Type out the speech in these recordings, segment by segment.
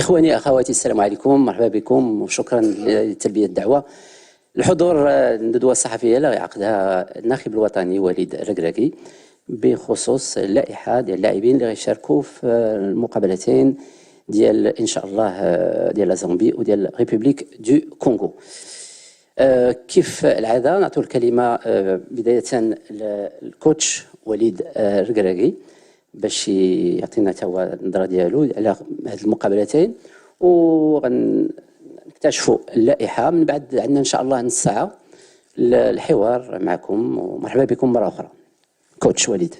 إخواني أخواتي السلام عليكم، مرحبا بكم وشكرا لتلبية الدعوة. الحضور الندوة الصحفية اللي يعقدها الناخب الوطني وليد الركراكي بخصوص اللائحة ديال اللاعبين اللي غيشاركوا في المقابلتين ديال إن شاء الله ديال لا زامبي وديال ريبوبليك دو كونغو. كيف العادة نعطي الكلمة بداية للكوتش وليد الركراكي باش يعطينا تا هو النظرة ديالو على هاد المقابلتين ونكتشفوا اللائحة. من بعد عندنا إن شاء الله نص ساعة الحوار معكم ومرحبا بكم مرة أخرى. Coach Walid.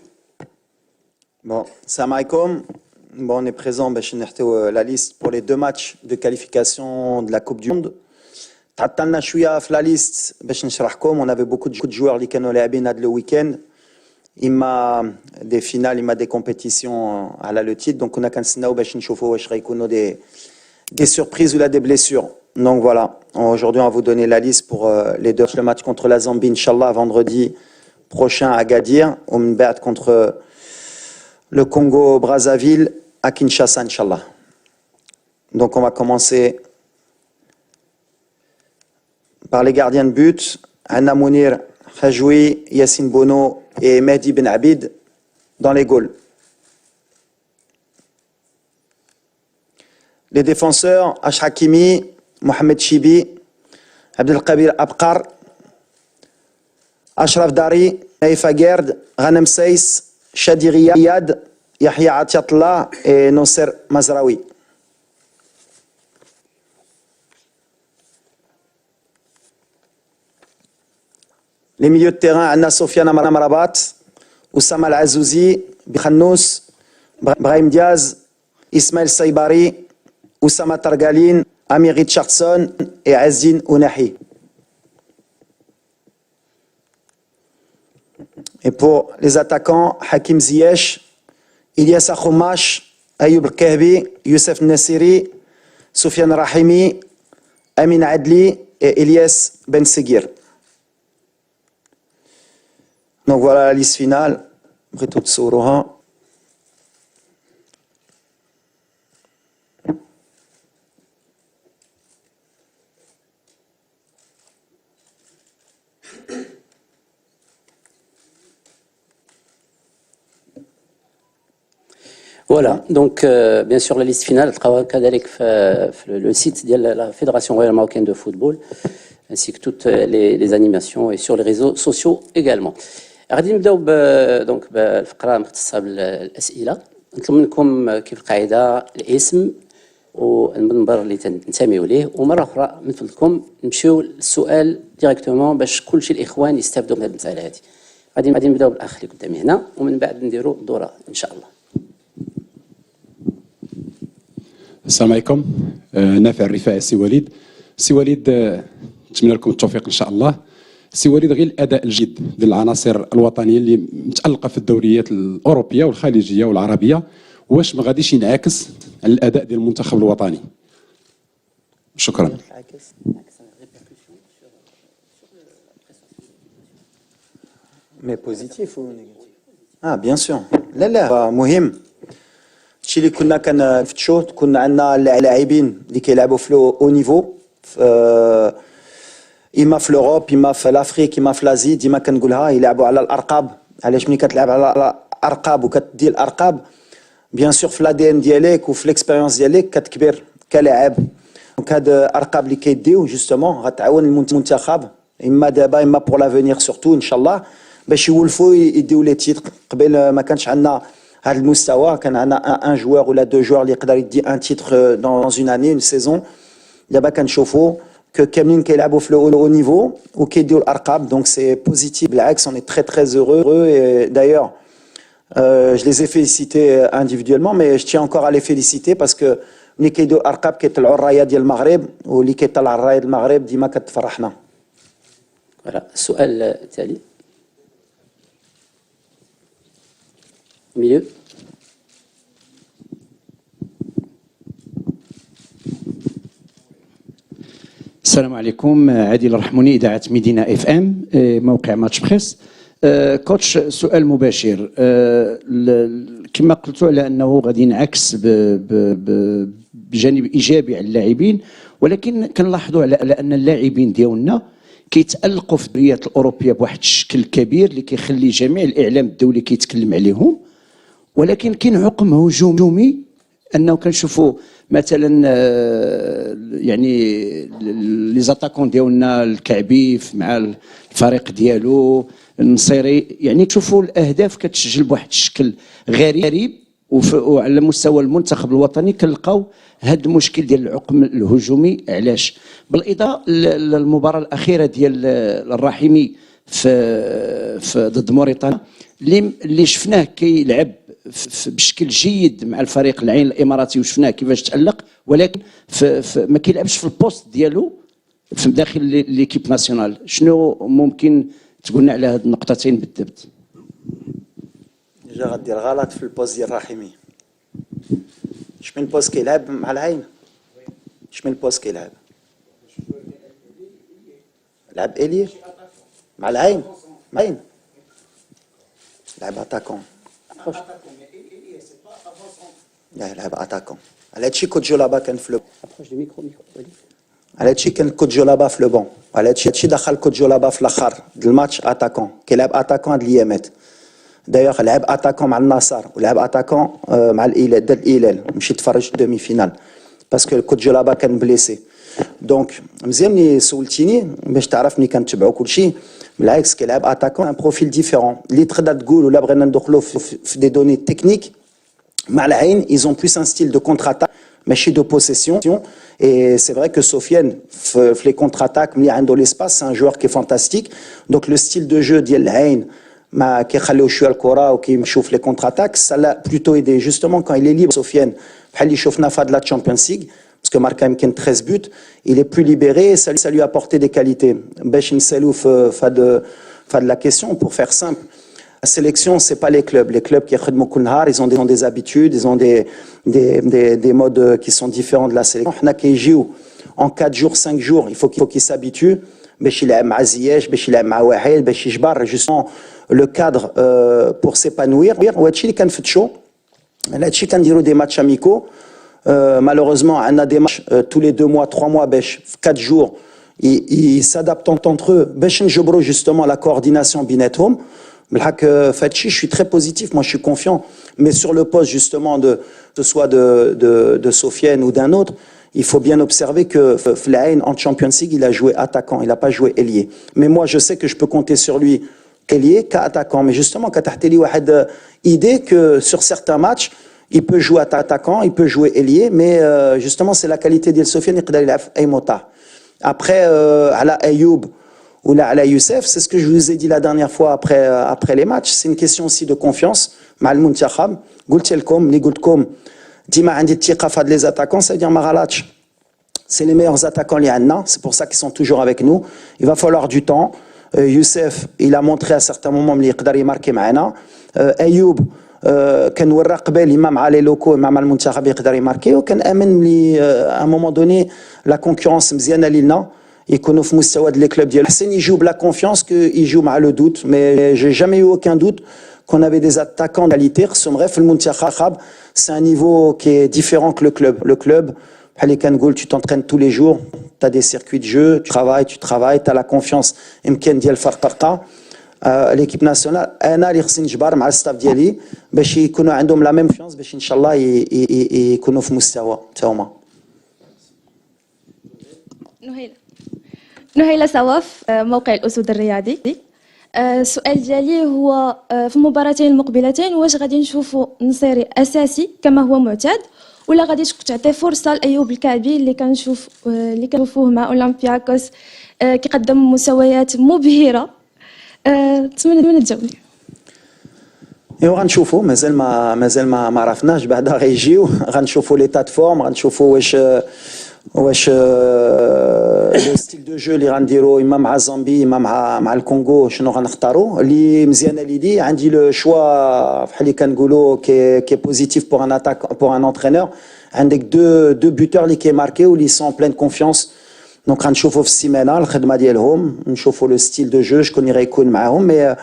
Bon, salam alaikum. Bon, on est présent la liste pour les 2 matchs de qualification de la Coupe du Monde. تعطلنا شوية في la liste باش نشرحكم. On avait beaucoup de joueurs اللي كانوا لاعبين هذا le week-end. إما des finales, إما des compétitions على le titre. Donc on a كنستناو باش نشوفوا واش غيكونوا des surprises ou là des blessures. Donc voilà, aujourd'hui on va vous donner la liste pour les 2 le match contre la Zambie, Inch'Allah, vendredi prochain à Agadir, au Mbert contre le Congo-Brazzaville à Kinshasa, Inch'Allah. Donc on va commencer par les gardiens de but, Anna Mounir, Khajoui, Yassine Bono et Mehdi Ben Abid dans les goals. Les défenseurs, Ash Hakimi, Mohamed Chibi, Abdelkabir Abkar, Ashraf Dari, Naïfa Gerd, Ghanem Seiss, Shadi Riyad, Yahya Atiatullah et Nosser Mazraoui. Les milieux de terrain, Anna Sofiane Amrabat, Oussama Al-Azouzi, Bikhannous, Brahim Diaz, Ismaël Saibari, Oussama Targalin, Amir Richardson et Azine Ounahi. Et pour les attaquants, Hakim Ziyech, Ilyas Akhoumash, Ayoub Kahbi, Youssef Nassiri, Soufiane Rahimi, Amin Adli et Ilyas Ben Seguir. Donc voilà la liste finale. Brito Tsourouha. Voilà, donc bien sûr la liste finale تلقاوها كذلك في le site de la Fédération royale marocaine de football ainsi que toutes les animations et sur les réseaux sociaux également. غادي نبداو دونك بالفقره المختصه بالاسئله. نطلب منكم كيف القاعده الاسم والمنبر اللي تنتميوا ليه، ومره اخرى من فضلكم نمشيو للسؤال ديريكتومون باش كلشي الاخوان يستافدوا من هذه المساله هذه. غادي نبداو بالاخ اللي قدامي هنا ومن بعد نديروا الدوره ان شاء الله. السلام عليكم. نافع الرفاعي سي وليد. سي وليد نتمنى لكم التوفيق ان شاء الله. سي وليد، غير الاداء الجيد ديال العناصر الوطنيه اللي متالقه في الدوريات الاوروبيه والخليجيه والعربيه، واش ما غاديش ينعكس على الاداء ديال المنتخب الوطني؟ شكرا. Mais positif ou négatif? Ah, bien sûr. لا مهم. الشيء اللي كنا كنفتشوا كنا عندنا لاعبين اللي كيلعبوا في او نيفو اما في لوروب اما في لافريك اما في لازي. ديما كنقولها يلعبوا على الارقاب. علاش ملي كتلعب على الارقاب وكتدي الارقاب بيان سور في الادي ان ديالك وفي ليكسبيريونس ديالك كتكبر كلاعب. دونك هاد الارقاب اللي كيديو جوستومون غتعاون المنتخب اما دابا اما بور لافونيغ سورتو ان شاء الله باش يولفوا يديو لي تيتر. قبل ما كانش عندنا هذا المستوى، كان عندنا ان جوار ولا 2 جوار اللي يقدر يدي ان تيتر دون اون اني اون سيزون. دابا كنشوفوا كاملين كيلعبوا في لو نيفو وكيديو الارقام. دونك سي بوزيتيف، بالعكس on est très très heureux. Et d'ailleurs je les ai félicités individuellement, mais je tiens encore à les féliciter parce que ملي كيديو الارقام كيطلعوا الرايه ديال المغرب، واللي كيطلع الرايه ديال المغرب ديما كتفرحنا. فوالا السؤال التالي milieu. السلام عليكم. عادل الرحموني، إذاعة مدينة اف ام، موقع ماتش بريس. كوتش، سؤال مباشر. كما قلتوا على انه غادي ينعكس بجانب ايجابي على اللاعبين، ولكن كنلاحظوا على ان اللاعبين ديالنا كيتالقوا في الدوريات الاوروبيه بواحد الشكل كبير اللي كيخلي جميع الاعلام الدولي كيتكلم عليهم، ولكن كاين عقم هجومي انه كنشوفوا مثلا يعني لي زاتاكون ديالنا الكعبيف مع الفريق ديالو النصيري، يعني تشوفوا الاهداف كتسجل بواحد الشكل غريب، وعلى مستوى المنتخب الوطني كنلقاو هذا المشكل ديال العقم الهجومي. علاش؟ بالاضافه للمباراه الاخيره ديال الرحيمي في ضد موريتانيا اللي شفناه كيلعب بشكل جيد مع الفريق العين الاماراتي، وشفناه كيفاش تالق، ولكن ما كيلعبش في البوست ديالو في داخل ليكيب ناسيونال. شنو ممكن تقولنا على هاد النقطتين بالضبط؟ ديجا غدير غلط في البوست ديال رحيمي. شمن البوست كيلعب مع العين؟ شمن البوست كيلعب؟ لعب إليه مع العين، مع العين لعب اتاكون. لا لعب اتاكون. على هادشي كنت جو لابا كان في لو على هادشي كان كنت جو لابا في لو بون، على هادشي دخل كنت جو لابا في الاخر الماتش اتاكون، كيلعب اتاكون هاد الايامات. دايوغ لعب اتاكون مع النصر ولعب اتاكون مع الهلال، دا الهلال مشيت تفرج دومي فينال باسكو كنت جو لابا كان بليسي. دونك مزيان ملي سولتيني باش تعرف ملي كنتبعوا كلشي، بالعكس كيلعب اتاكون ان بروفيل ديفيرون اللي تقدر تقول ولا بغينا ندخلوا في دي دوني تكنيك. مع العين ils ont plus un style de contre-attaque ماشي de possession, et c'est vrai que Sofiane في les contre-attaques ملي عنده l'espace c'est un joueur qui est fantastique. Donc le style de jeu ديال العين ما كيخليو شويه الكره وكيمشيو في لي كونتر اتاك، ça l'a plutôt aidé justement quand il est libre. Sofiane بحال اللي شفنا في هاد لا Champions League parce que marque يمكن 13 buts, il est plus libéré, ça lui a apporté des qualités. باش نسالو في هاد la question pour faire simple. La sélection, c'est pas les clubs. Les clubs qui ils ont des habitudes, ils ont des modes qui sont différents de la sélection. En 4 jours, 5 jours, il faut qu'ils s'habituent. باش يلعب مع زياش، باش يلعب مع واحد، باش يجبر justement le cadre pour s'épanouir. وهادشي اللي كنفتشوا، هادشي كنديروا des matchs amicaux. Malheureusement, on a des matchs tous les 2 mois, 3 mois, باش 4 jours, ils s'adaptent entre eux. باش نجبروا justement la coordination بيناتهم. Je suis très positif, moi je suis confiant, mais sur le poste justement que ce soit de Sofiane ou d'un autre, il faut bien observer que Flaine en Champions League il a joué attaquant, il n'a pas joué ailier. Mais moi je sais que je peux compter sur lui ailier qu'attaquant, mais justement quand tu as une idée que sur certains matchs il peut jouer attaquant, il peut jouer ailier, mais justement c'est la qualité de Sofiane, il peut jouer aimota. Après Ala Ayoub ou là, à Youssef, c'est ce que je vous ai dit la dernière fois après les matchs. C'est une question aussi de confiance. مع المنتخب قلت لكم ديما عندي الثقة في هاد les attaquants, ça veut dire ما غلطش. C'est les meilleurs attaquants اللي عندنا, c'est pour ça qu'ils sont toujours avec nous. Il va falloir du temps. Youssef, il a montré à certains moments اللي يقدر يماركي معنا. أيوب كان ورا قبل إما مع لي لوكو إما مع المنتخب يقدر يماركي, وكان آمن ملي à un moment donné la concurrence مزيانة لينا. يكونوا في مستوى لي كلوب ديال حسين يجيو بلا كونفيونس كو يجيو مع لو دوت. مي جي جامي يو اوكان دوت كون افي دي اتاكون كاليتي خصهم غير في المنتخب. سي ان نيفو كي ديفيرون كو لو كلوب بحال اللي كنقول tu t'entraînes tous les jours, tu as des circuits de jeu, tu travailles, tu as la confiance يمكن ديال الفرقه. ليكيب ناسيونال انا اللي خصني نجبر مع الستاف ديالي باش يكونوا عندهم لا ميم كونفيونس باش ان شاء الله يكونوا في مستوى حتى هما. نهيلة صواف، موقع الأسود الرياضي. السؤال ديالي هو في المباراتين المقبلتين واش غادي نشوفوا نصيري أساسي كما هو معتاد، ولا غادي تعطي فرصة لأيوب الكعبي اللي كنشوفوه مع أولمبياكوس كيقدم مستويات مبهرة؟ نتمنى تجاوبني. ايوا غنشوفوا مازال ما عرفناش، بعدا غيجيو غنشوفوا ليطا دو فورم، غنشوفوا واش لو ستيل دو جو اللي غنديرو اما مع زامبي اما مع الكونغو شنو غنختاروا. اللي مزيانه ليدي عندي لو شوا بحال اللي كنقولوا كي بوزيتيف بور ان اتاك بور ان انترينور. عندك دو بوتور اللي كيماركيو اللي سون بلين كونفيونس. دونك غنشوفوا في السيمانه الخدمه ديالهم، نشوفوا لو ستيل دو جو شكون اللي غيكون معاهم.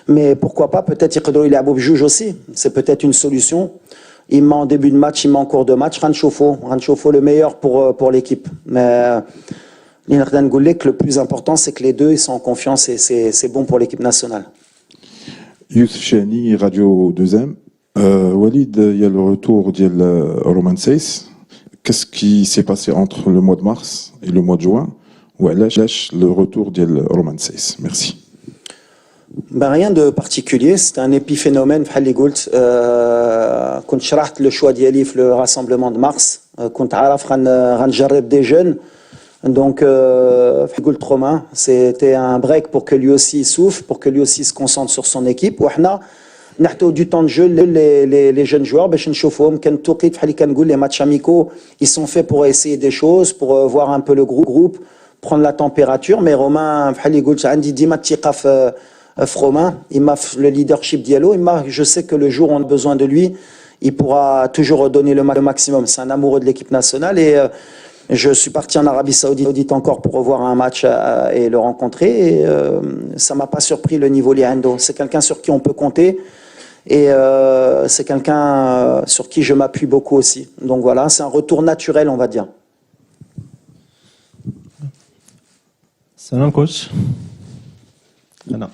مي pourquoi pas peut-être يقدروا يلعبوا بجوج aussi, c'est peut-être une solution. il met en début de match, il met en cours de match, غنشوفوا le meilleur pour l'équipe. Mais le plus important, c'est que les deux ils sont en confiance et c'est bon pour l'équipe nationale. Youssef Chani, Radio 2M. Walid, il y a le retour de Romain Saiss. Qu'est-ce qui s'est passé entre le mois de mars et le mois de juin? Ou lâche le retour de Romain Saiss? Merci. Ben, rien de particulier, c'est un épiphénomène. بحال اللي قلت كنت شرحت le choix ديالي في le rassemblement de mars. كنت عارف غنجرب des jeunes. Donc, قلت Romain, c'était un break pour que lui aussi souffle, pour que lui aussi se concentre sur son équipe. وحنا نحتاجو du temps de jeu les jeunes joueurs باش نشوفوهم. كان التوقيت بحال اللي كنقول les matchs amicaux, ils sont faits pour essayer des choses, pour voir un peu le groupe, prendre la température. Mais Romain, بحال اللي قلت عندي ديما الثقة في Romain, il m'a le leadership dialogue, je sais que le jour où on a besoin de lui, il pourra toujours donner le maximum. C'est un amoureux de l'équipe nationale et je suis parti en Arabie Saoudite encore pour revoir un match et le rencontrer. Et ça m'a pas surpris le niveau Liando. C'est quelqu'un sur qui on peut compter et c'est quelqu'un sur qui je m'appuie beaucoup aussi. Donc voilà, c'est un retour naturel, on va dire. Salam coach. أنا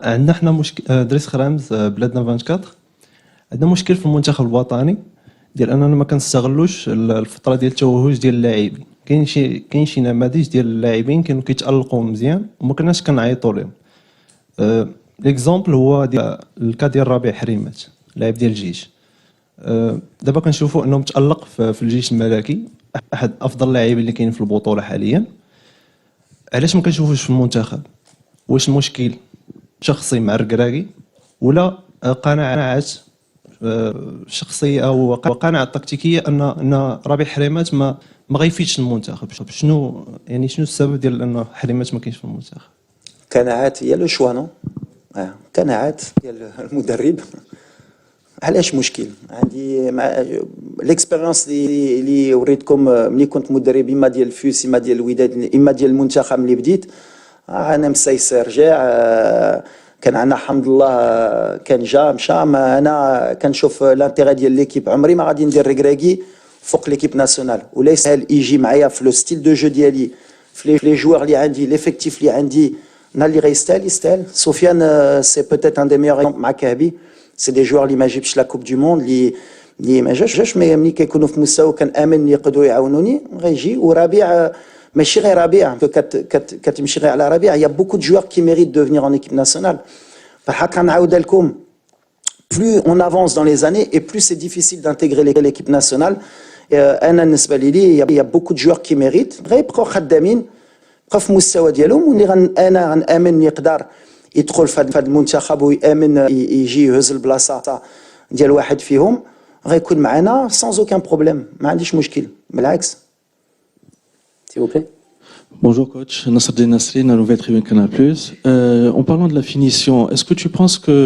عندنا حنا مشكل دريس خرامز بلادنا 24 عندنا مشكل في المنتخب الوطني ديال اننا ما كنستغلوش الفتره ديال التوهج ديال اللاعبين. كاين شي نماذج ديال اللاعبين كانوا كيتالقوا مزيان وما كناش كنعيطوا لهم. ليكزامبل هو ديال الكا ديال ربيع حريمات لاعب ديال الجيش. دابا كنشوفوا انه متالق في الجيش الملكي، احد افضل اللاعبين اللي كاين في البطوله حاليا. علاش ما كنشوفوش في المنتخب؟ واش المشكل شخصي مع الركراكي ولا قناعات شخصيه او قناعه تكتيكيه ان ربيع حريمات ما غيفيدش المنتخب؟ شنو السبب ديال ان حريمات ما كاينش في المنتخب؟ قناعات هي لو شوا نو قناعات ديال المدرب. علاش مشكل؟ عندي ليكسبيريونس اللي وريتكم ملي كنت مدرب اما ديال الفوس اما ديال الوداد اما ديال المنتخب ملي بديت. انا مسيسر رجع كان عندنا الحمد لله كان جا مشى. انا كنشوف لانتيغي ديال ليكيب. عمري ما غادي ندير ركراكي فوق ليكيب ناسيونال وليس سهل يجي معايا في لو ستيل دو جو ديالي في لي جوار اللي عندي ليفيكتيف اللي عندي. انا اللي يستاهل. سفيان سي بوتيت ان دي ميور مع كهبي. سي دي جوار اللي ما جابش لا كوب دو موند اللي ما جاش مي ملي كيكونوا في مستوى كنامن اللي يقدروا يعاونوني غيجي. وربيع ماشي غير ربيع كتمشي غير على ربيع. يا بوكو دو جوار كي ميريت دو فينير ان ايكيب ناسيونال. فحال كنعاود لكم plus on avance dans les années et plus c'est difficile d'intégrer l'équipe nationale. انا بالنسبه لي il y a beaucoup de joueurs qui méritent غيبقاو خدامين بقاو في المستوى ديالهم واللي انا غنامن يقدر يدخل في هذا المنتخب ويامن يجي يهز البلاصه ديال واحد فيهم غيكون معنا sans aucun problème. ما عنديش مشكل بالعكس. S'il vous plaît. Bonjour coach, Nasreddin Nasri, la nouvelle tribune Canal+. En parlant de la finition, est-ce que tu penses que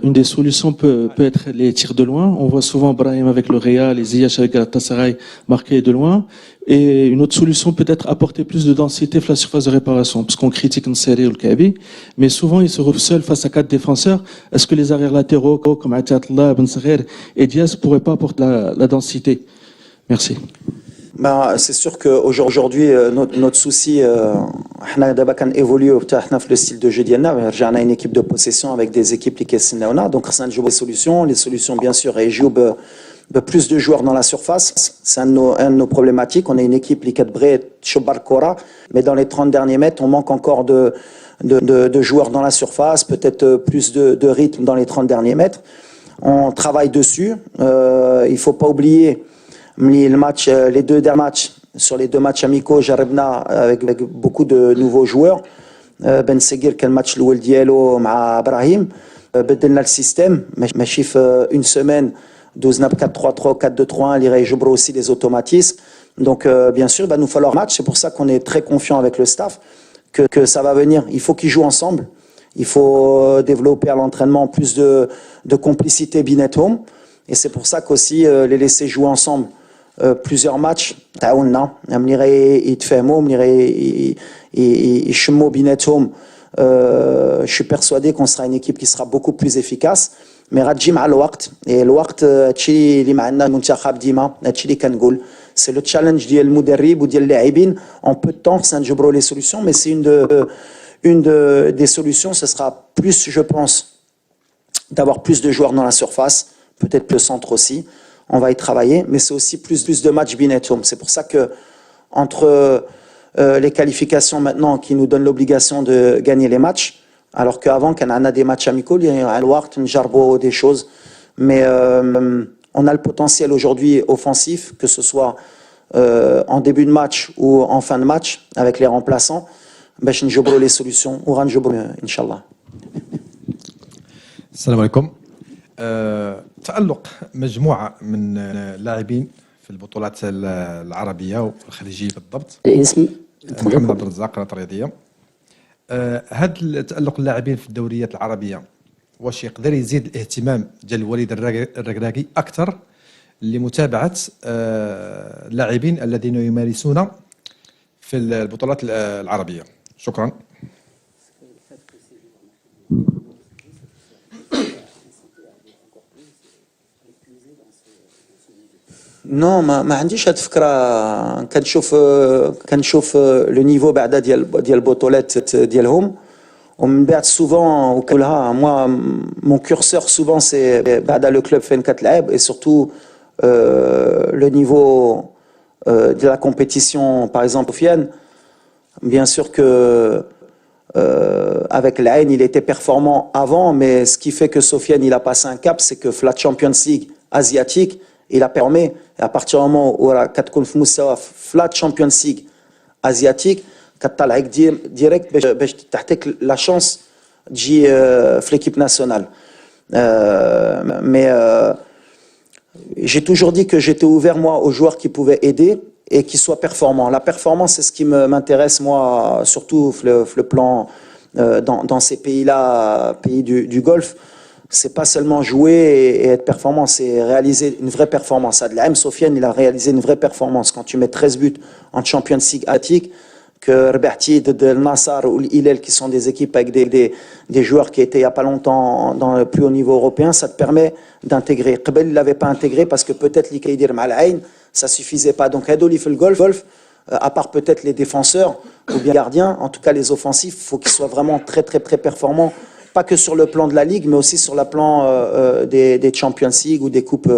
une des solutions peut être les tirs de loin? On voit souvent Brahim avec le Real, les Ziyech avec Galatasaray marquer de loin. Et une autre solution peut être apporter plus de densité sur la surface de réparation, parce qu'on critique Nseri ou le Kabi, mais souvent ils se retrouvent seuls face à 4 défenseurs. Est-ce que les arrières latéraux comme Atiatullah, Ben Saghir et Diaz ne pourraient pas apporter la densité? Merci. Ben, c'est sûr qu'aujourd'hui, notre souci, on a d'abord évolué dans le style de jeu d'Yana. On a une équipe de possession avec des équipes qui sont donc on a des solutions. Les solutions, bien sûr, et joue plus de joueurs dans la surface. C'est un de nos problématiques. On a une équipe qui est Chobar Kora, mais dans les 30 derniers mètres, on manque encore de joueurs dans la surface, peut-être plus de rythme dans les 30 derniers mètres. On travaille dessus. Il faut pas oublier les deux derniers matchs, sur les 2 matchs amicaux, j'arrivna avec beaucoup de nouveaux joueurs. Ben Seguir, quel match l'ouel diallo مع Brahim. بدلنا le système, ماشي في une semaine, 12 4-3-3, 4-2-3-1, اللي غيجبروا aussi les automatismes. Donc bien sûr, il va nous falloir match. C'est pour ça qu'on est très confiant avec le staff que ça va venir. Il faut qu'ils jouent ensemble. Il faut développer à l'entraînement plus de complicité Binet Home. Et c'est pour ça qu'aussi les laisser jouer ensemble plusieurs matchs تعاوننا ملي غيتفاهموا ملي يشموا بيناتهم Je suis persuadé qu'on sera une équipe qui sera beaucoup plus efficace. Mais غتجي مع الوقت. Et الوقت هادشي اللي معنا المنتخب ديما هادشي اللي كنقول. C'est le challenge ديال المدرب وديال اللاعبين. En peu de temps, ça نجبروا les solutions, mais c'est des solutions, ce sera plus, je pense, d'avoir plus de joueurs dans la surface, peut-être plus centre aussi. On va y travailler, mais c'est aussi plus de matchs binetoum. C'est pour ça que entre les qualifications maintenant qui nous donnent l'obligation de gagner les matchs, alors qu'avant, quand on a des matchs amicaux, il y a des choses. Mais on a le potentiel aujourd'hui offensif, que ce soit en début de match ou en fin de match, avec les remplaçants. باش نجبروا les solutions وغنجبروا ان شاء الله. السلام عليكم. تألق مجموعة من اللاعبين في البطولات العربية والخليجية بالضبط. الاسم محمد عبد الرزاق قناة الرياضية. هذا تألق اللاعبين في الدوريات العربية واش يقدر يزيد الاهتمام ديال الوليد الركراكي أكثر لمتابعة اللاعبين الذين يمارسون في البطولات العربية. شكرا. نو ما عنديش هاد الفكره. كنشوف لو نيفو بعدا ديال البطولات ديالهم ومن بعد سوفون وكلها موا مون كورسور سوفون سي بعدا لو كلوب فين كتلعب اي سورتو لو نيفو de la compétition, par exemple, Sofiane, bien sûr que avec l'Ain, il était performant avant, mais ce qui fait que Sofiane, il a passé un cap, c'est que la Champions League asiatique, il a permis, à partir du moment où la Champions League asiatique, direct, la chance de l'équipe nationale. Mais j'ai toujours dit que j'étais ouvert, moi, aux joueurs qui pouvaient aider et qui soient performants. La performance, c'est ce qui m'intéresse, moi, surtout le plan dans ces pays-là, pays du Golfe. C'est pas seulement jouer et être performant, c'est réaliser une vraie performance. Adelaim Sofiane, il a réalisé une vraie performance. Quand tu mets 13 buts en Champions League asiatique, que Rebahti, de Nassar ou l'Hilal, qui sont des équipes avec des joueurs qui étaient il n'y a pas longtemps dans le plus haut niveau européen, ça te permet d'intégrer. Qbel, il ne l'avait pas intégré parce que peut-être l'Ikaidir Mal'ain, ça ne suffisait pas. Donc, Hadouli fait le golf, à part peut-être les défenseurs ou bien gardiens, en tout cas les offensifs, il faut qu'ils soient vraiment très, très, très performants. Pas que sur le plan de la Ligue, mais aussi sur le plan des Champions League ou des coupes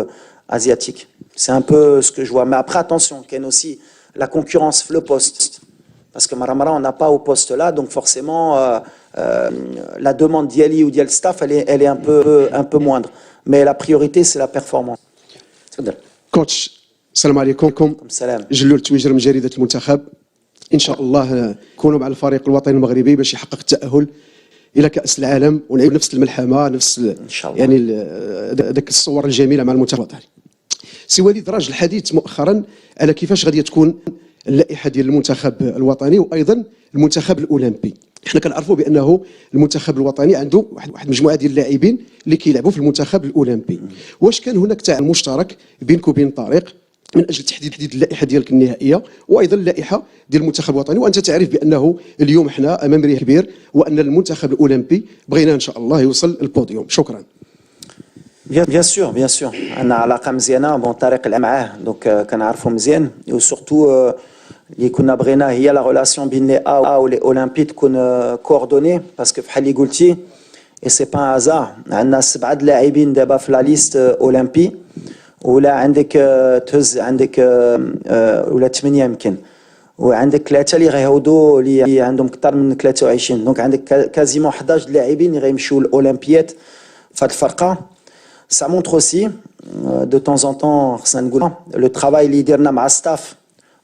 asiatiques. C'est un peu ce que je vois. Mais après, attention, qu'il y a aussi la concurrence, le poste. Parce que Maramara, on n'a pas au poste là, donc forcément, la demande d'Yali ou d'Yal staff, elle est un peu moindre. Mais la priorité, c'est la performance. كوتش السلام عليكم. سلام. جلول تويجر من جريدة المنتخب. إن شاء الله نكونوا مع الفريق الوطني المغربي باش يحقق التأهل إلى كأس العالم ونعيد نفس الملحمة نفس إن شاء الله. يعني ذاك الصور الجميلة مع المنتخب الوطني. سي وليد راجل الحديث مؤخرا على كيفاش غادي تكون اللائحة ديال المنتخب الوطني وأيضا المنتخب الأولمبي. احنا كنعرفوا بأنه المنتخب الوطني عنده واحد مجموعة ديال اللاعبين اللي كيلعبوا في المنتخب الأولمبي. واش كان هناك تعاون مشترك بينك وبين طارق من اجل تحديد اللائحه ديالك النهائيه وايضا اللائحه ديال المنتخب الوطني وانت تعرف بانه اليوم احنا امام ريح كبير وان المنتخب الاولمبي بغينا ان شاء الله يوصل البوديوم. شكرا. Bien sûr, bien sûr. أنا علاقة مزيانة. بون طارق لعب معاه دونك كنعرفو مزيان وسورتو اللي كنا بغينا هي لا ريلاسيون بين لي A و لي أولمبي تكون كوردوني باسكو بحال اللي قلتي اي سي با هازار عندنا 7 لاعبين دابا في لا ليست أولمبي ولا عندك تهز عندك ولا 8 يمكن وعندك 3 اللي غيهودوا اللي عندهم اكثر من 23 دونك عندك كازيمون 11 لاعبين اللي غيمشيو للاولمبيات فهاد الفرقه. Ça montre aussi de temps en temps le travail اللي درنا مع ستاف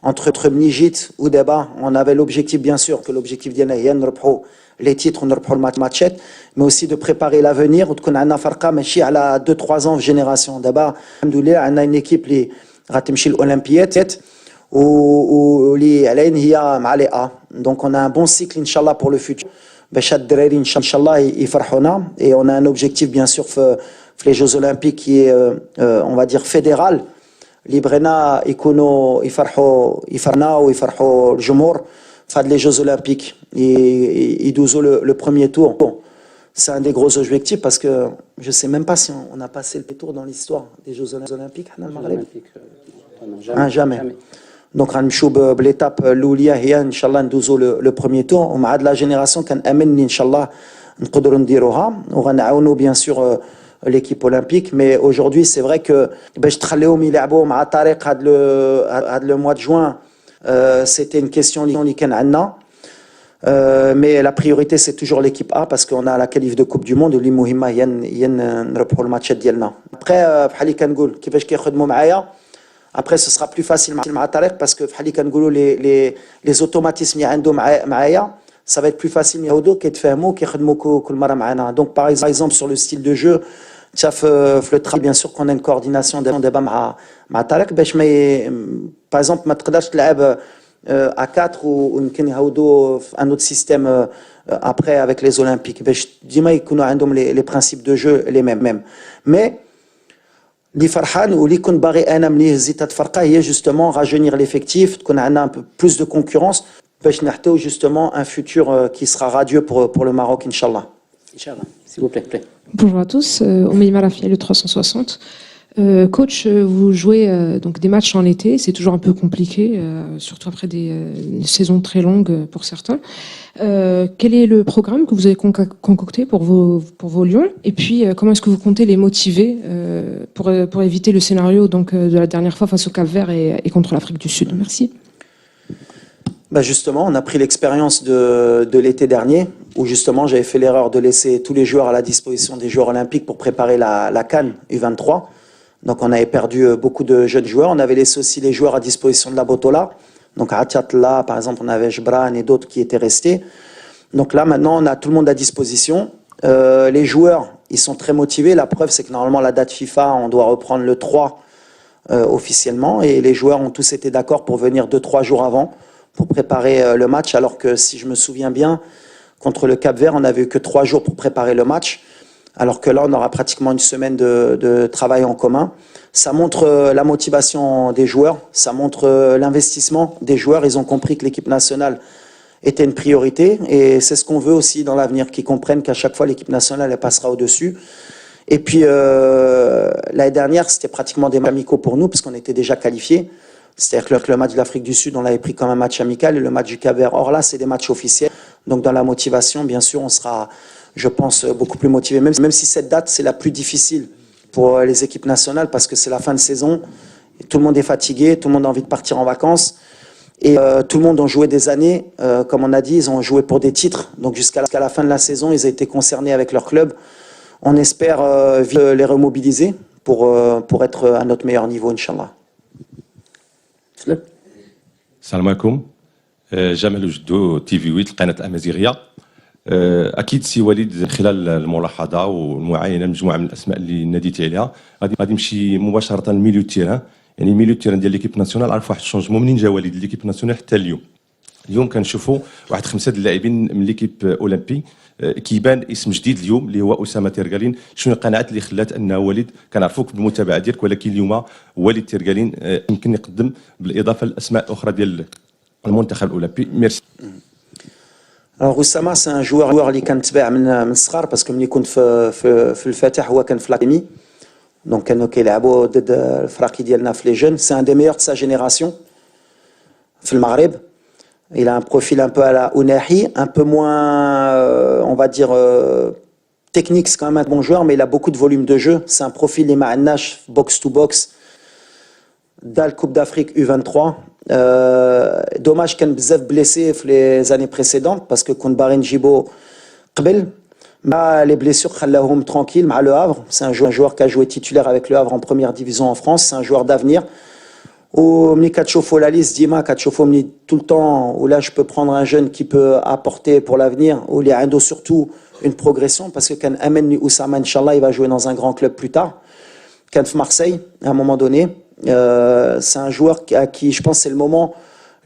entre Nijit ou Deba. On avait l'objectif bien sûr que l'objectif ديالنا هي نربحوا les titres ونربحوا الماتشات mais aussi de préparer l'avenir وتكون عندنا فرقه ماشي على 2-3 ans في génération. دابا الحمد لله عندنا une équipe اللي غتمشي للاولمبيات واللي علينا هي مع لي A. Donc on a un bon cycle inchallah pour le futur باش هاد الدراري ان شاء الله يفرحونا. Et on a un objectif bien sûr في les Jeux Olympiques qui est on va dire fédéral اللي بغينا يكونوا يفرحوا ويفرحوا الجمهور Fad les Jeux Olympiques et Idouzo le premier tour. Bon, c'est un des gros objectifs parce que je ne sais même pas si on a passé le tour dans l'histoire des Jeux Olympiques. Jamais. Donc, l'étape l'oulia, Inch'Allah, Ndouzo le premier tour. On a de la génération qui amène, Inch'Allah, on va bien sûr l'équipe olympique, mais aujourd'hui, c'est vrai que le mois de juin, c'était une question mais la priorité, c'est toujours l'équipe A parce qu'on a la qualif de Coupe du Monde. Le match après, après, ce sera plus facile parce que les automatismes ça va être plus facile donc par exemple sur le style de jeu le travail bien sûr qu'on a une coordination par exemple ما تقدرش تلعب à 4 ou un autre système après avec les Olympiques les principes de jeu les mêmes mais اللي فرحان واللي كنت باغي انا ملي هزيت هاد الفرقه هي جوستومون راجونير ليفيكتيف تكون عندنا un peu plus de concurrence باش نحتوي justement un futur qui sera radieux pour le Maroc Inch'Allah. Inch'Allah, s'il vous plaît. Bonjour à tous, Omeima Rafi, le 360. Coach, vous jouez donc des matchs en été, c'est toujours un peu compliqué, surtout après des saisons très longues pour certains. Quel est le programme que vous avez concocté pour vos Lions? Et puis, comment est-ce que vous comptez les motiver pour éviter le scénario donc, de la dernière fois face au Cap-Vert et contre l'Afrique du Sud? Merci. Bah justement, on a pris l'expérience de l'été dernier, où justement j'avais fait l'erreur de laisser tous les joueurs à la disposition des joueurs olympiques pour préparer la CAN U23. Donc on avait perdu beaucoup de jeunes joueurs. On avait laissé aussi les joueurs à disposition de la Botola. Donc à Atiatla, par exemple, on avait Jbran et d'autres qui étaient restés. Donc là, maintenant, on a tout le monde à disposition. Les joueurs, ils sont très motivés. La preuve, c'est que normalement, la date FIFA, on doit reprendre le 3 officiellement. Et les joueurs ont tous été d'accord pour venir 2-3 jours avant pour préparer le match. Alors que si je me souviens bien, contre le Cap-Vert, on n'avait eu que 3 jours pour préparer le match. Alors que là, on aura pratiquement une semaine de travail en commun. Ça montre la motivation des joueurs, ça montre l'investissement des joueurs. Ils ont compris que l'équipe nationale était une priorité et c'est ce qu'on veut aussi dans l'avenir, qu'ils comprennent qu'à chaque fois, l'équipe nationale, elle passera au-dessus. Et puis, l'année dernière, c'était pratiquement des matchs amicaux pour nous parce qu'on était déjà qualifiés. C'est-à-dire que le match de l'Afrique du Sud, on l'avait pris comme un match amical et le match du Cap-Vert. Or là, c'est des matchs officiels. Donc dans la motivation, bien sûr, on sera, je pense, beaucoup plus motivé. Même si cette date, c'est la plus difficile pour les équipes nationales parce que c'est la fin de saison. Et tout le monde est fatigué, tout le monde a envie de partir en vacances. Et tout le monde a joué des années. Comme on a dit, ils ont joué pour des titres. Donc jusqu'à la fin de la saison, ils ont été concernés avec leur club. On espère les remobiliser pour être à notre meilleur niveau, Inch'Allah. السلام عليكم. جمال وجدو تي في 8 القناه الامازيغيه. اكيد سي وليد خلال الملاحظه والمعاينه مجموعه من الاسماء اللي ناديتي عليها غادي نمشي مباشره للميليو تيران. يعني الميليو تيران ديال ليكيب ناسيونال عرف واحد الشونجمون منين جا وليد ليكيب ناسيونال حتى اليوم كنشوفوا واحد 5 د اللاعبين من ليكيب اولمبي كيبان اسم جديد اليوم اللي هو اسامه تيرغالين. شنو القناعات اللي خلات انه وليد كنعرفوك بالمتابعه ديالك ولكن اليوم وليد تيرغالين يمكن يقدم بالاضافه للاسماء الاخرى ديال المنتخب الاولمبي؟ ميرسي. Alors Oussama, c'est un joueur اللي كنتبع من الصغار باسكو ملي كنت في الفاتح هو كان في لاكاديمي دونك كانوا كيلعبوا ضد الفراقي ديالنا في لي جون. C'est un des meilleurs de sa génération في المغرب. Il a un profil un peu à la Ounahi, un peu moins, on va dire, technique. C'est quand même un bon joueur, mais il a beaucoup de volume de jeu. C'est un profil les Ma'anash, box-to-box, dans la Coupe d'Afrique U23. Dommage qu'il y ait bzaf blessé les années précédentes, parce que contre Barin Jibo, les blessures, khallahum tranquille, à Le Havre. C'est un joueur qui a joué titulaire avec Le Havre en première division en France. C'est un joueur d'avenir. Ou Mikachofo la liste Dima Kachofo tout le temps où là je peux prendre un jeune qui peut apporter pour l'avenir ou les Indo surtout une progression parce que quand Amen Oussama Inch'Allah il va jouer dans un grand club plus tard quand Marseille à un moment donné c'est un joueur à qui je pense c'est le moment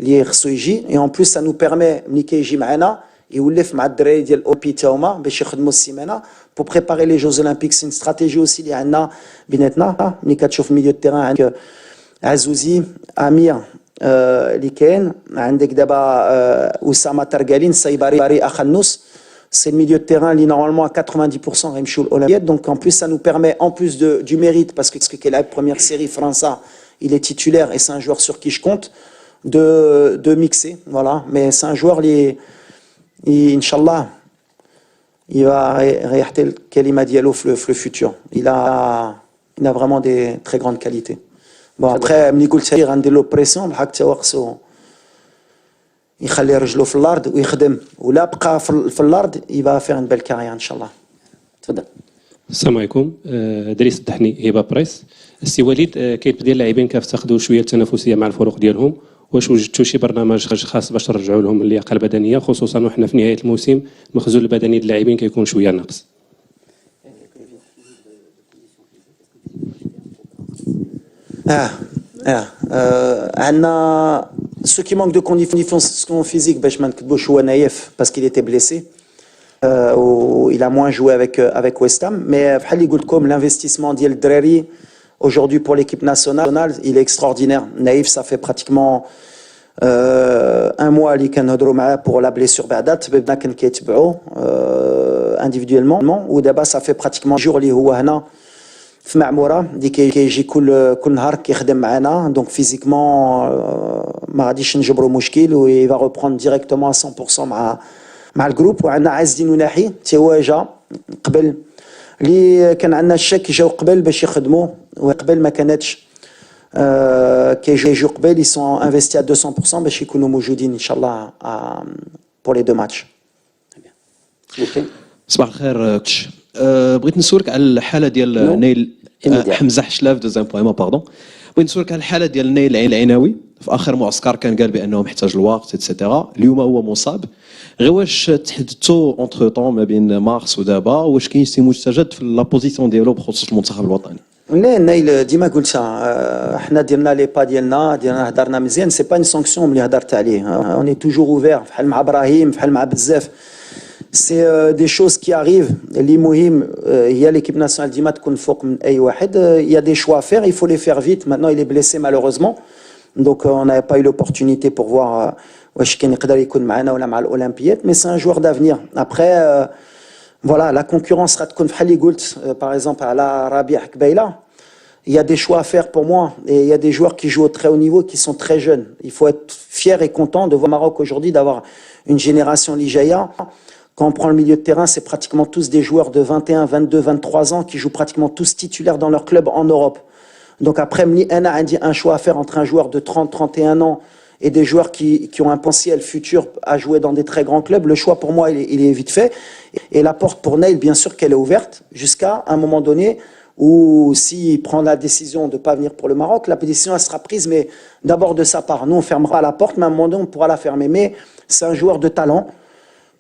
lié Rsoiji et en plus ça nous permet Mikeji Maana et Oulef Madrei dial Opi Taoma باش يخدموا السيمانه pour préparer les Jeux Olympiques. C'est une stratégie aussi اللي عندنا بيناتنا ملي كتشوف milieu de terrain Azouzi, Amir اللي كاين عندك دابا اسامه ترقالين سايباري اخنوس. C'est le milieu de terrain qui normalement à 90% غيمشيو l'Olympiade. Donc en plus ça nous permet en plus du mérite parce que la première série France, il est titulaire et c'est un joueur sur qui je compte de mixer, voilà. Mais c'est un joueur Inch'Allah il va réarter le kalima diallo le futur. Il a vraiment des très grandes qualités. Bon après ملي قلت لي غندير له بريسيون بحال حتى هو خصو يخلي رجله في الارض ويخدم ولا بقى في الارض يبقى فير ان بيل كارير ان شاء الله. تفضل. السلام عليكم. دريس الدحني هبه بريس. السي وليد كاين ديال اللاعبين كيفتقدوا شويه التنافسيه مع الفرق ديالهم، واش وجدتوا شي برنامج خاص باش ترجعوا لهم اللياقه البدنيه خصوصا وحنا في نهايه الموسم المخزون البدني ديال اللاعبين كيكون شويه ناقص؟ عندنا ceux qui manquent de conditions physiques باش ما نكذبوش هو نايف parce qu'il était blessé. Il a moins joué avec West Ham, mais بحال اللي قلت لكم l'investissement ديال الدراري aujourd'hui pour l'équipe nationale il est extraordinaire. Naïf ça fait pratiquement un mois اللي كنهضروا معاه pour la blessure بعدا بدنا كنكيتبعوا individuellement ودابا ça fait pratiquement jour اللي هو هنا في معموره اللي كيجي كل نهار كيخدم معنا. دونك فيزيكمون ما غاديش نجبروا مشكل و il va reprendre directement à 100% مع الجروب. وعندنا عز الدين وناحي حتى هو جا قبل اللي كان عندنا الشك جاو قبل باش يخدموا وقبل ما كانتش كيجيو قبل ils sont investis à 200% باش يكونوا موجودين ان شاء الله pour les deux matchs. صباح الخير كوتش. بغيت نسولك على الحاله ديال نايل حمزه حشلاف دوزيام بوينت باردون. بغيت نسولك على الحاله ديال نايل العناوي في اخر معسكر كان قال بانه محتاج الوقت ايتترا. اليوم هو مصاب غير واش تحدثوا اونتر طون ما بين مارس ودابا واش كاين شي مستجد في لا بوزيسيون ديالو بخصوص المنتخب الوطني؟ لا نايل ديما قلتها حنا درنا لي با ديالنا هضرنا مزيان سي با اون سانكسيون ملي هضرت عليه. اوني توجور اوفير بحال مع ابراهيم بحال مع بزاف. سي دي شوز كي اريف اللي مهم هي ليكيب ناسيونال ديما تكون فوق من اي واحد. يا دي شوا فير il faut les faire vite. Maintenant il est blessé malheureusement donc on n'avait pas eu l'opportunité pour voir واش كان يقدر يكون معنا ولا مع الاولمبياد. mais c'est un joueur d'avenir. Après voilà la concurrence راه تكون بحال اللي قلت par exemple على ربيع كبيله. Il y a des choix à faire pour moi et il y a des joueurs qui jouent au très haut niveau qui sont très jeunes. Il faut être fier et content de voir Maroc aujourd'hui d'avoir une génération Lijaïa. Quand on prend le milieu de terrain, c'est pratiquement tous des joueurs de 21, 22, 23 ans qui jouent pratiquement tous titulaires dans leur club en Europe. Donc après, on a un choix à faire entre un joueur de 30, 31 ans et des joueurs qui ont un potentiel futur à jouer dans des très grands clubs. Le choix pour moi, il est vite fait. Et la porte pour Nail, bien sûr qu'elle est ouverte jusqu'à un moment donné où s'il prend la décision de ne pas venir pour le Maroc, la décision elle sera prise, mais d'abord de sa part. Nous, on fermera la porte, mais à un moment donné, on pourra la fermer. Mais c'est un joueur de talent.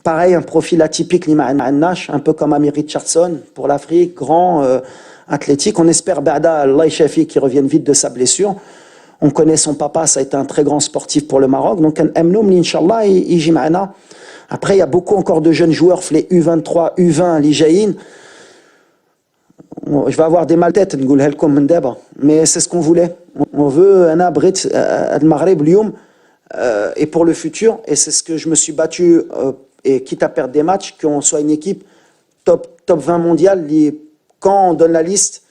Pareil, un profil atypique, un peu comme Amir Richardson pour l'Afrique, grand, athlétique. On espère Bada, Allah Shafi, qui revienne vite de sa blessure. On connaît son papa, ça a été un très grand sportif pour le Maroc. Donc, Mnoum, Inch'Allah, il Jimana. Après, il y a beaucoup encore de jeunes joueurs, les U23, U20, l'Ijaïn. Je vais avoir des mal têtes, mais c'est ce qu'on voulait. On veut un abrit al-Maghreb, Lyoum, et pour le futur. Et c'est ce que je me suis battu. Et quitte à perdre des matchs, qu'on soit une équipe top 20 mondiale, quand on donne la liste,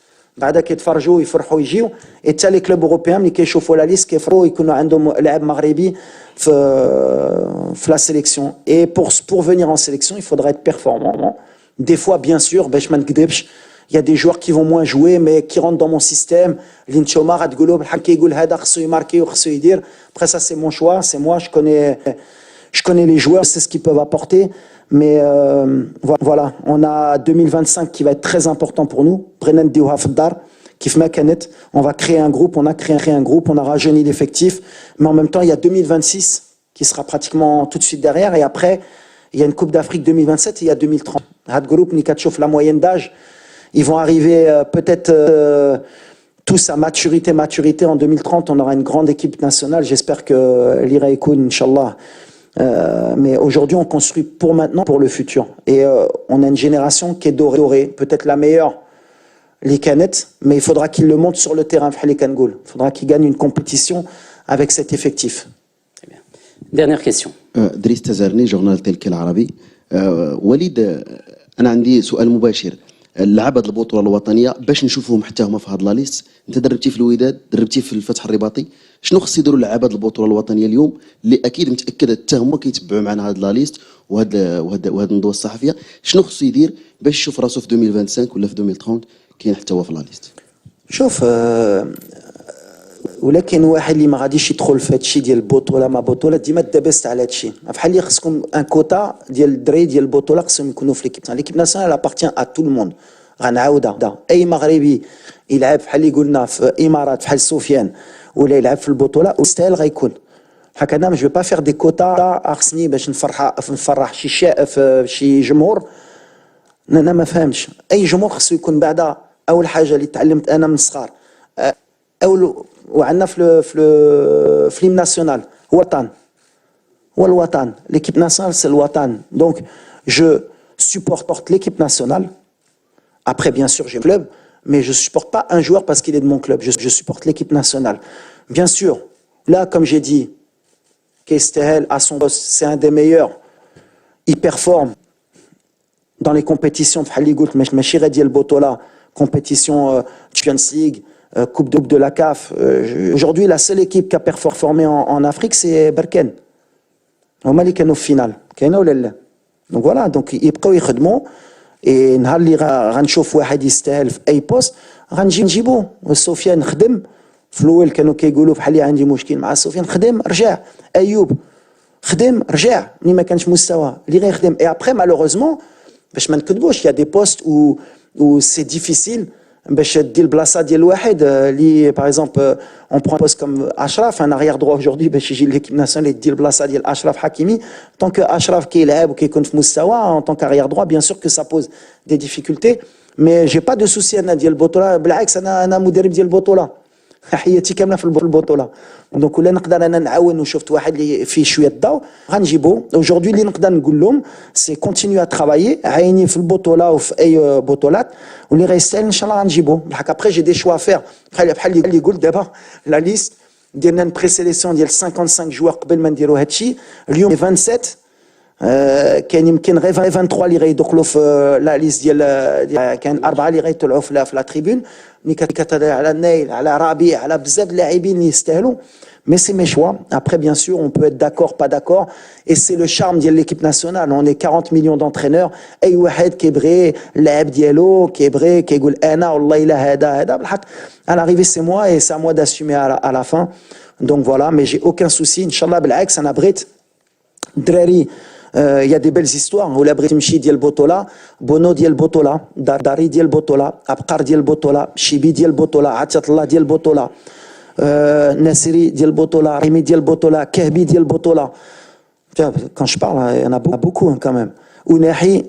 et les clubs européens qui chauffent la liste, ils ont un maghrébi la sélection. Et pour venir en sélection, il faudra être performant. Des fois, bien sûr, il y a des joueurs qui vont moins jouer, mais qui rentrent dans mon système. Après ça, c'est mon choix, c'est moi, je connais les joueurs, c'est ce qu'ils peuvent apporter. Mais voilà, on a 2025 qui va être très important pour nous. On va créer un groupe, on a créé un groupe, on a rajeuni l'effectif. Mais en même temps, il y a 2026 qui sera pratiquement tout de suite derrière. Et après, il y a une Coupe d'Afrique 2027 et il y a 2030. Had groupe, Nikatchouf, la moyenne d'âge, ils vont arriver peut-être tous à maturité. En 2030, on aura une grande équipe nationale. J'espère que l'Ira Ekoun, Inch'Allah. Mais aujourd'hui, on construit pour maintenant, pour le futur. Et on a une génération qui est dorée, peut-être la meilleure, les canettes, mais il faudra qu'ils le montrent sur le terrain. Il faudra qu'ils gagnent une compétition avec cet effectif. Dernière question. دريس تزارني جورنال تلك العربي. وليد انا عندي سؤال مباشر. اللعابه البطوله الوطنيه باش نشوفوهم حتى هما في هاد لا ليست، انت دربتي في الوداد، دربتي في الفتح الرباطي، شنو خص يديروا اللعابه البطوله الوطنيه اليوم اللي اكيد متاكد حتى هما كيتبعوا معنا هاد لا ليست وهاد الندوه الصحفيه، شنو خص يدير باش يشوف راسو في 2025 ولا في 2030 كاين حتى هو في لا ليست؟ شوف ولكن واحد اللي ما غاديش يدخل في هادشي ديال البطوله ما بطوله ديما دابست على هادشي، بحال اللي خصكم ان كوتا ديال الدراري ديال البطوله خصهم يكونوا في ليكيب ناسيونال ابارتيان ا تو الموند. غنعاودها اي مغربي يلعب بحال اللي قلنا في الامارات بحال سفيان ولا يلعب في البطوله ويستاهل غيكون. هكذا ما جو با فير دي كوتا خصني باش نفرح شي جمهور. انا ما فهمتش، اي جمهور خصو يكون بعدا اول حاجه اللي تعلمت انا من الصغار وعندنا في ليم ناسيونال هو الوطن l'équipe nationale c'est le Watan. Donc je supporte l'équipe nationale. Après bien sûr j'ai le club, mais je supporte pas un joueur parce qu'il est de mon club. Je supporte l'équipe nationale. Bien sûr, là comme j'ai dit, Kestehel à son poste, c'est un des meilleurs. Il performe dans les compétitions ماشي غير ديال البطوله compétition Champions League, Coupe de la CAF. Aujourd'hui, la seule équipe qui a performé en Afrique, c'est Berkane. هما اللي كانوا في فينال، كاينه ولا لا؟ دونك فوالا، دونك يبقاو يخدموا، اي نهار اللي غنشوف واحد يستاهل في اي بوست غنجيبوه. سفيان خدم في الاول، كانوا كيقولوا بحال اللي عندي مشكل مع سفيان، خدم رجع. ايوب خدم رجع، ملي ما كانش مستوى اللي غيخدم. اي ابخي مالوغوزمون باش ما نكذبوش، يا دي بوست ou c'est difficile باش دير البلاصه ديال واحد اللي باغ اكزومبل اون برون بوست كوم اشرف ان اريير دروا aujourd'hui باش يجي ليكيب ناسيونال يدير البلاصه ديال اشرف حكيمي. طونك اشرف كيلعب وكيكون في مستوى ان طونك اريير دروا بيان سور كو سا بوز دي ديفيكولتي، مي جي با دو سوسي انا ديال البطوله. بالعكس انا مدرب ديال البطوله، حياتي كامله في البطوله. دونك ولا نقدر انا نعاون وشفت واحد اللي فيه شويه الضوء غنجيبو. aujourd'hui اللي نقدر نقول لهم سي كونتينيو ا ترافايي، عيني في البطوله وفي اي بطولات، واللي غيستاهل ان شاء الله غنجيبو. بالحق ابخي جي دي شوا فير، بحال اللي قلت دابا لا ليست ديالنا بري سيليسيون ديال 55 جوار قبل ما نديرو هادشي. اليوم 27 كاين يمكن غير 23 اللي غيدخلوا في لا ليست ديال كاين 4 اللي غيطلعوا في لا تريبون. ملي كتهضر على النايل، على ربيع، على بزاف د اللاعبين اللي يستاهلوا، mais c'est mes choix. Après bien sûr on peut être d'accord pas d'accord, et c'est le charme de l'équipe nationale. On est 40 millions d'entraîneurs، اي واحد كيبغي اللاعب ديالو كيبغي كيقول انا والله الا هذا بالحق. à l'arrivée c'est moi et c'est à moi d'assumer à la fin. donc voilà, mais j'ai aucun souci inchallah. بالعكس انا بغيت دراري il y a des belles histoires. ولا بغيت نمشي ديال البطوله، بونو ديال البطوله، داري ديال البطوله، ابقار ديال البطوله، شيبي ديال البطوله، عطيه الله ديال البطوله، ناصري ديال البطوله، ريمي ديال البطوله، كهبي ديال البطوله. كان جو بارل انا بوكو كمان، وناحي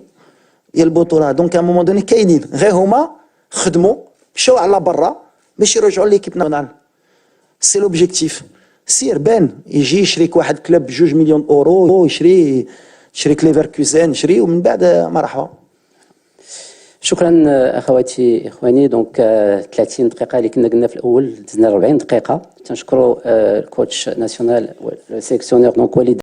ديال البطوله. دونك ا مومون دوني كاينين غير هما خدموا مشاو على برا باش يرجعوا ليكيب ناسيونال. سي لوبجيكتيف. سير بان يجي يشريك واحد كلوب ب2 مليون اورو، يشريك ليفركوزن، يشري ومن بعد مرحبا. شكرا اخواتي اخواني. دونك 30 دقيقه اللي كنا قلنا في الاول دزنا 40 دقيقه. تنشكروا الكوتش ناسيونال والسيليكسيونير دونك وليد